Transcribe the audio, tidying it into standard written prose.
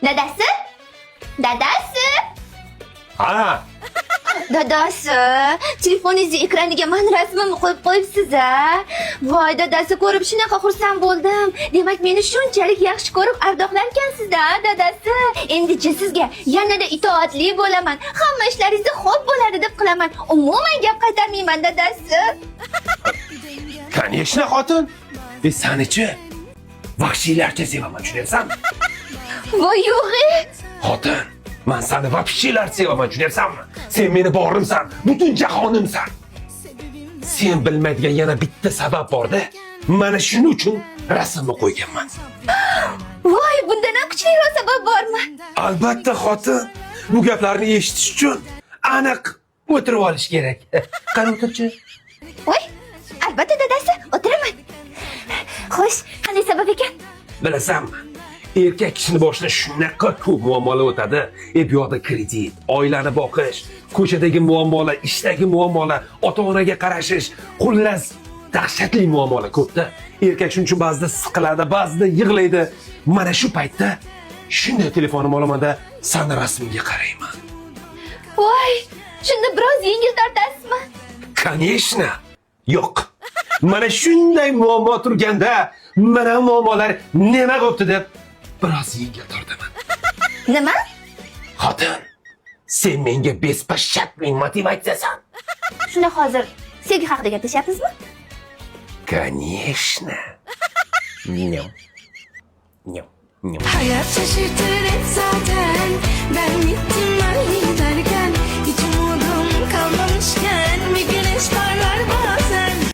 Dadasi? Dadasi? Ha, Dadasi, telefoningizni ekraniga men rasmimni qo'yib qo'yibsiz-a? Voy, dadasi, ko'rib shunaqa xursand bo'ldim. Demak, meni shunchalik yaxshi ko'rib ardoqlarkansiz-da, dadasi. Endi-chi sizga yanada itoatli bo'laman. Hamma ishlaringizni xo'p bo'ladi deb qilaman. Umuman gap qaytarmayman, dadasi. конечно xotin. Sani-chi? Vahshiylarcha sevaman, tushunyapsanmi? Voy, yo'g'i. Xotin, men seni vahshiylar sevaman, tushunyapsanmi? Sen meni borimsan, butun jahonimsan. Sen bilmaydigan yana bitta sabab bor-da. Mana shuning uchun rasmni qo'yganman. Voy, bundan ham kuchliroq sabab bormi? Albatta xotin, bu gaplarni eshitish uchun aniq o'tirib olish kerak. Qani o'tirchi? Voy, albatta dadasi, o'tiraman. Xo'sh, qanday sabab ekan? Bilasanmi? Erkak kishini boshida shunaqa ko'p muammolar o'tadi. Bu yoqda kredit, oilani boqish, ko'chadagi muammolar, ishdagi muammolar, ota-onaga qarashish, xullas dahshatli muammolar ko'pda. Erkak shuning uchun ba'zida siqiladi, ba'zida yig'laydi. Mana shu paytda shunday telefonim olamanda sani rasmingga qarayman. Voy, shunda biroz yengil tortasizmi? Конечно. Yo'q. Mana shunday muammo turganda, mana muammolar nima bo'pti deb biroz yengil tortaman. Nima? Xotin, sen menga bespashshatning motivatsiyasan. Shunda hozir sevgi haqida gaplashyapmizmi? Конечно. Nyam. Nyam. Nyam. Hayat şaşırtır hep zaten. Ben gittim ben giderken hiç umudum kalmamışken bir güneş var.